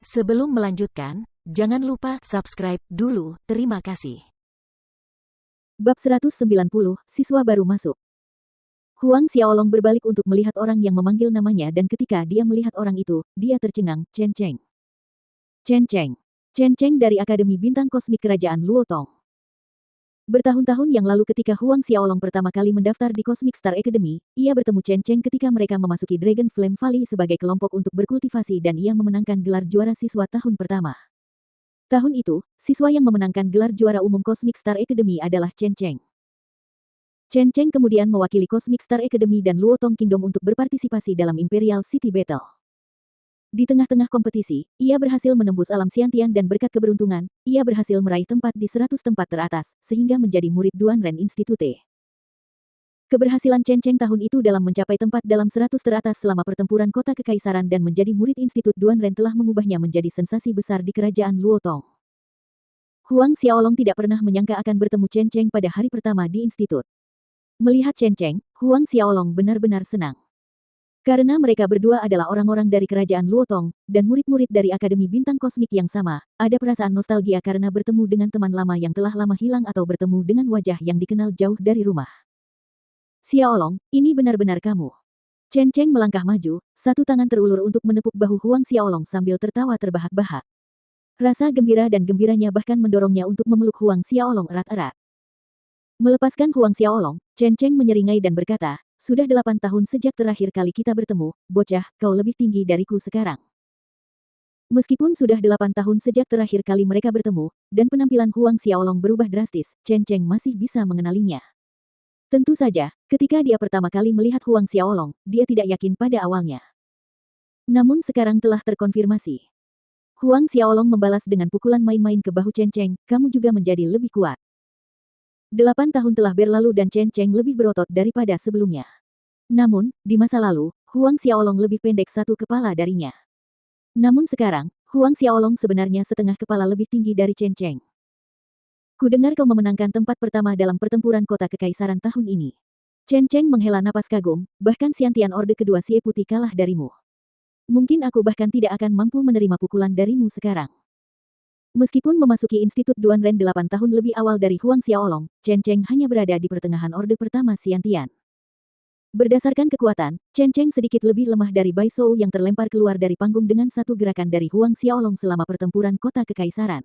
Sebelum melanjutkan, jangan lupa subscribe dulu, terima kasih. Bab 190, Siswa Baru Masuk. Huang Xiaolong berbalik untuk melihat orang yang memanggil namanya dan ketika dia melihat orang itu, dia tercengang, Chen Cheng. Chen Cheng. Chen Cheng dari Akademi Bintang Kosmik Kerajaan Luotong. Bertahun-tahun yang lalu ketika Huang Xiaolong pertama kali mendaftar di Cosmic Star Academy, ia bertemu Chen Cheng ketika mereka memasuki Dragon Flame Valley sebagai kelompok untuk berkultivasi dan ia memenangkan gelar juara siswa tahun pertama. Tahun itu, siswa yang memenangkan gelar juara umum Cosmic Star Academy adalah Chen Cheng. Chen Cheng kemudian mewakili Cosmic Star Academy dan Luotong Kingdom untuk berpartisipasi dalam Imperial City Battle. Di tengah-tengah kompetisi, ia berhasil menembus alam Xiantian dan berkat keberuntungan, ia berhasil meraih tempat di 100 tempat teratas, sehingga menjadi murid Duan Ren Institute. Keberhasilan Chen Cheng tahun itu dalam mencapai tempat dalam 100 teratas selama pertempuran kota kekaisaran dan menjadi murid Institut Duan Ren telah mengubahnya menjadi sensasi besar di kerajaan Luotong. Huang Xiaolong tidak pernah menyangka akan bertemu Chen Cheng pada hari pertama di institut. Melihat Chen Cheng, Huang Xiaolong benar-benar senang. Karena mereka berdua adalah orang-orang dari kerajaan Luotong, dan murid-murid dari Akademi Bintang Kosmik yang sama, ada perasaan nostalgia karena bertemu dengan teman lama yang telah lama hilang atau bertemu dengan wajah yang dikenal jauh dari rumah. Xiaolong, ini benar-benar kamu. Chen Cheng melangkah maju, satu tangan terulur untuk menepuk bahu Huang Xiaolong sambil tertawa terbahak-bahak. Rasa gembira dan gembiranya bahkan mendorongnya untuk memeluk Huang Xiaolong erat-erat. Melepaskan Huang Xiaolong, Chen Cheng menyeringai dan berkata, sudah 8 tahun sejak terakhir kali kita bertemu, bocah, kau lebih tinggi dariku sekarang. Meskipun sudah 8 tahun sejak terakhir kali mereka bertemu, dan penampilan Huang Xiaolong berubah drastis, Chen Cheng masih bisa mengenalinya. Tentu saja, ketika dia pertama kali melihat Huang Xiaolong, dia tidak yakin pada awalnya. Namun sekarang telah terkonfirmasi. Huang Xiaolong membalas dengan pukulan main-main ke bahu Chen Cheng, kamu juga menjadi lebih kuat. 8 tahun telah berlalu dan Chen Cheng lebih berotot daripada sebelumnya. Namun, di masa lalu, Huang Xiaolong lebih pendek satu kepala darinya. Namun sekarang, Huang Xiaolong sebenarnya setengah kepala lebih tinggi dari Chen Cheng. Kudengar kau memenangkan tempat pertama dalam pertempuran kota kekaisaran tahun ini. Chen Cheng menghela napas kagum, bahkan Xiantian Orde kedua Xie Putih kalah darimu. Mungkin aku bahkan tidak akan mampu menerima pukulan darimu sekarang. Meskipun memasuki Institut Duan Ren 8 tahun lebih awal dari Huang Xiaolong, Chen Cheng hanya berada di pertengahan Orde pertama Xiantian. Berdasarkan kekuatan, Chen Cheng sedikit lebih lemah dari Bai Shou yang terlempar keluar dari panggung dengan satu gerakan dari Huang Xiaolong selama pertempuran kota kekaisaran.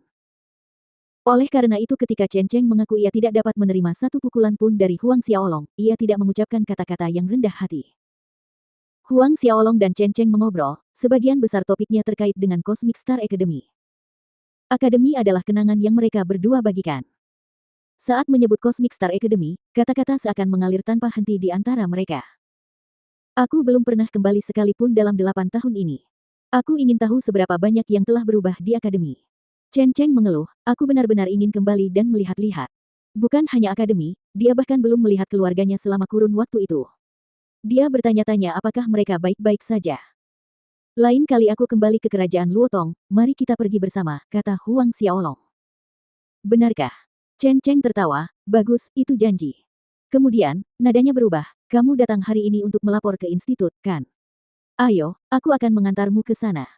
Oleh karena itu ketika Chen Cheng mengaku ia tidak dapat menerima satu pukulan pun dari Huang Xiaolong, ia tidak mengucapkan kata-kata yang rendah hati. Huang Xiaolong dan Chen Cheng mengobrol, sebagian besar topiknya terkait dengan Cosmic Star Academy. Akademi adalah kenangan yang mereka berdua bagikan. Saat menyebut Cosmic Star Academy, kata-kata seakan mengalir tanpa henti di antara mereka. Aku belum pernah kembali sekalipun dalam 8 tahun ini. Aku ingin tahu seberapa banyak yang telah berubah di akademi. Chen Cheng mengeluh, aku benar-benar ingin kembali dan melihat-lihat. Bukan hanya akademi, dia bahkan belum melihat keluarganya selama kurun waktu itu. Dia bertanya-tanya apakah mereka baik-baik saja. Lain kali aku kembali ke kerajaan Luotong, mari kita pergi bersama, kata Huang Xiaolong. Benarkah? Chen Cheng tertawa, bagus, itu janji. Kemudian, nadanya berubah, kamu datang hari ini untuk melapor ke institut, kan? Ayo, aku akan mengantarmu ke sana.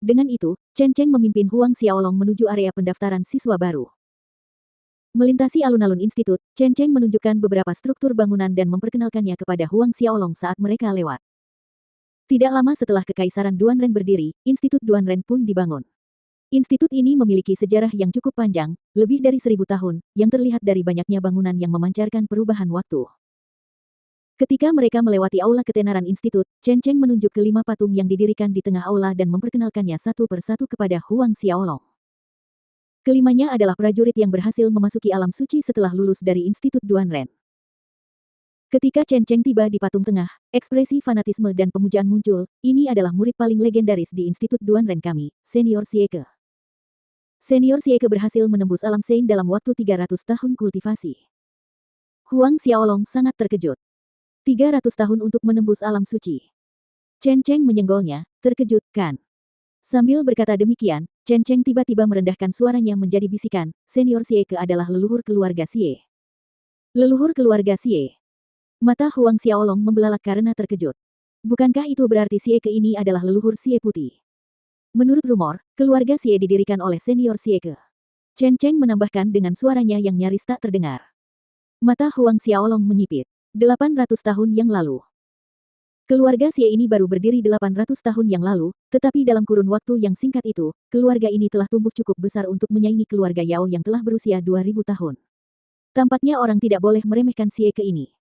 Dengan itu, Chen Cheng memimpin Huang Xiaolong menuju area pendaftaran siswa baru. Melintasi alun-alun institut, Chen Cheng menunjukkan beberapa struktur bangunan dan memperkenalkannya kepada Huang Xiaolong saat mereka lewat. Tidak lama setelah Kekaisaran Duan Ren berdiri, Institut Duan Ren pun dibangun. Institut ini memiliki sejarah yang cukup panjang, lebih dari 1000 tahun, yang terlihat dari banyaknya bangunan yang memancarkan perubahan waktu. Ketika mereka melewati aula ketenaran institut, Chen Cheng menunjuk ke 5 patung yang didirikan di tengah aula dan memperkenalkannya satu persatu kepada Huang Xiaolong. Kelimanya adalah prajurit yang berhasil memasuki alam suci setelah lulus dari Institut Duan Ren. Ketika Chen Cheng tiba di patung tengah, ekspresi fanatisme dan pemujaan muncul, ini adalah murid paling legendaris di Institut Duan Ren kami, Senior Sieke. Senior Sieke berhasil menembus alam Sein dalam waktu 300 tahun kultivasi. Huang Xiaolong sangat terkejut. 300 tahun untuk menembus alam suci. Chen Cheng menyenggolnya, terkejut, kan? Sambil berkata demikian, Chen Cheng tiba-tiba merendahkan suaranya menjadi bisikan, Senior Sieke adalah leluhur keluarga Xie. Leluhur keluarga Xie. Mata Huang Xiaolong membelalak karena terkejut. Bukankah itu berarti Sieke ini adalah leluhur Xie Putih? Menurut rumor, keluarga Xie didirikan oleh senior Xie Ke. Chen Cheng menambahkan dengan suaranya yang nyaris tak terdengar. Mata Huang Xiaolong menyipit. 800 tahun yang lalu. Keluarga Xie ini baru berdiri 800 tahun yang lalu, tetapi dalam kurun waktu yang singkat itu, keluarga ini telah tumbuh cukup besar untuk menyaingi keluarga Yao yang telah berusia 2000 tahun. Tampaknya orang tidak boleh meremehkan Xie Ke ini.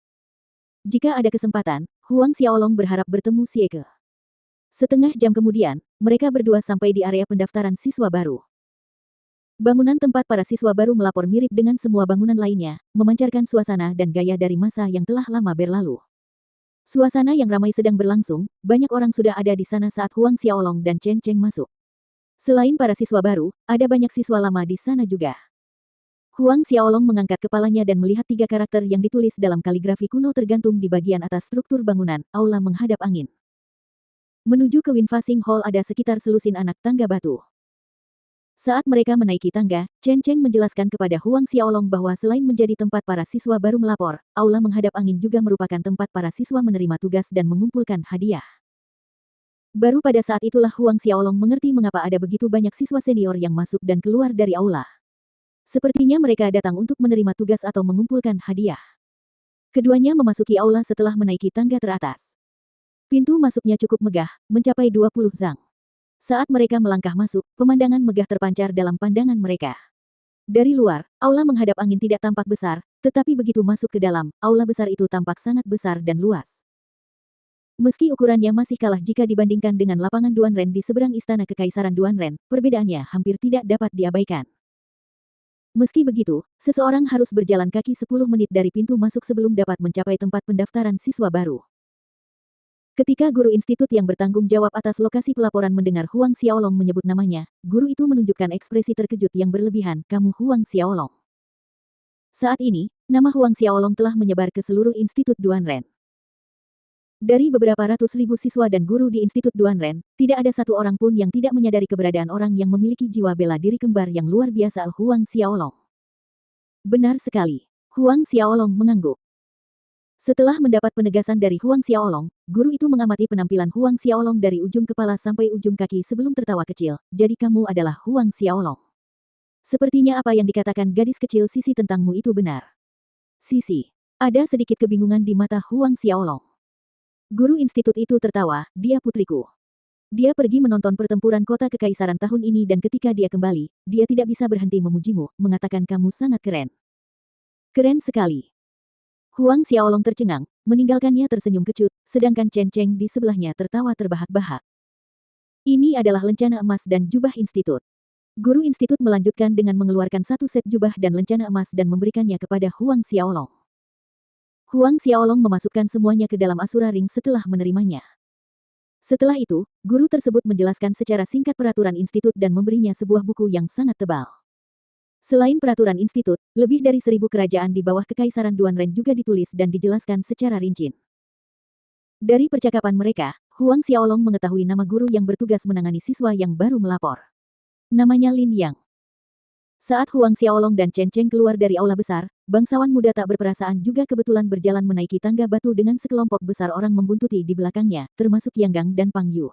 Jika ada kesempatan, Huang Xiaolong berharap bertemu Xie Ke. Setengah jam kemudian, mereka berdua sampai di area pendaftaran siswa baru. Bangunan tempat para siswa baru melapor mirip dengan semua bangunan lainnya, memancarkan suasana dan gaya dari masa yang telah lama berlalu. Suasana yang ramai sedang berlangsung, banyak orang sudah ada di sana saat Huang Xiaolong dan Chen Cheng masuk. Selain para siswa baru, ada banyak siswa lama di sana juga. Huang Xiaolong mengangkat kepalanya dan melihat 3 karakter yang ditulis dalam kaligrafi kuno tergantung di bagian atas struktur bangunan, aula menghadap angin. Menuju ke Winfasing Hall ada sekitar selusin anak tangga batu. Saat mereka menaiki tangga, Chen Cheng menjelaskan kepada Huang Xiaolong bahwa selain menjadi tempat para siswa baru melapor, aula menghadap angin juga merupakan tempat para siswa menerima tugas dan mengumpulkan hadiah. Baru pada saat itulah Huang Xiaolong mengerti mengapa ada begitu banyak siswa senior yang masuk dan keluar dari aula. Sepertinya mereka datang untuk menerima tugas atau mengumpulkan hadiah. Keduanya memasuki aula setelah menaiki tangga teratas. Pintu masuknya cukup megah, mencapai 20 zang. Saat mereka melangkah masuk, pemandangan megah terpancar dalam pandangan mereka. Dari luar, aula menghadap angin tidak tampak besar, tetapi begitu masuk ke dalam, aula besar itu tampak sangat besar dan luas. Meski ukurannya masih kalah jika dibandingkan dengan lapangan Duanren di seberang Istana Kekaisaran Duanren, perbedaannya hampir tidak dapat diabaikan. Meski begitu, seseorang harus berjalan kaki 10 menit dari pintu masuk sebelum dapat mencapai tempat pendaftaran siswa baru. Ketika guru institut yang bertanggung jawab atas lokasi pelaporan mendengar Huang Xiaolong menyebut namanya, guru itu menunjukkan ekspresi terkejut yang berlebihan, "Kamu Huang Xiaolong." Saat ini, nama Huang Xiaolong telah menyebar ke seluruh institut Duanren. Dari beberapa ratus ribu siswa dan guru di institut Duanren, tidak ada satu orang pun yang tidak menyadari keberadaan orang yang memiliki jiwa bela diri kembar yang luar biasa, Huang Xiaolong. Benar sekali. Huang Xiaolong mengangguk. Setelah mendapat penegasan dari Huang Xiaolong, guru itu mengamati penampilan Huang Xiaolong dari ujung kepala sampai ujung kaki sebelum tertawa kecil. "Jadi kamu adalah Huang Xiaolong. Sepertinya apa yang dikatakan gadis kecil Sisi tentangmu itu benar." Sisi. Ada sedikit kebingungan di mata Huang Xiaolong. Guru institut itu tertawa, "Dia putriku. Dia pergi menonton pertempuran kota kekaisaran tahun ini dan ketika dia kembali, dia tidak bisa berhenti memujimu, mengatakan kamu sangat keren." "Keren sekali." Huang Xiaolong tercengang, meninggalkannya tersenyum kecut, sedangkan Chen Cheng di sebelahnya tertawa terbahak-bahak. Ini adalah lencana emas dan jubah institut. Guru institut melanjutkan dengan mengeluarkan satu set jubah dan lencana emas dan memberikannya kepada Huang Xiaolong. Huang Xiaolong memasukkan semuanya ke dalam Asura Ring setelah menerimanya. Setelah itu, guru tersebut menjelaskan secara singkat peraturan institut dan memberinya sebuah buku yang sangat tebal. Selain peraturan institut, lebih dari 1000 kerajaan di bawah Kekaisaran Duanren juga ditulis dan dijelaskan secara rinci. Dari percakapan mereka, Huang Xiaolong mengetahui nama guru yang bertugas menangani siswa yang baru melapor. Namanya Lin Yang. Saat Huang Xiaolong dan Chen Cheng keluar dari aula besar, bangsawan muda tak berperasaan juga kebetulan berjalan menaiki tangga batu dengan sekelompok besar orang membuntuti di belakangnya, termasuk Yang Gang dan Pang Yu.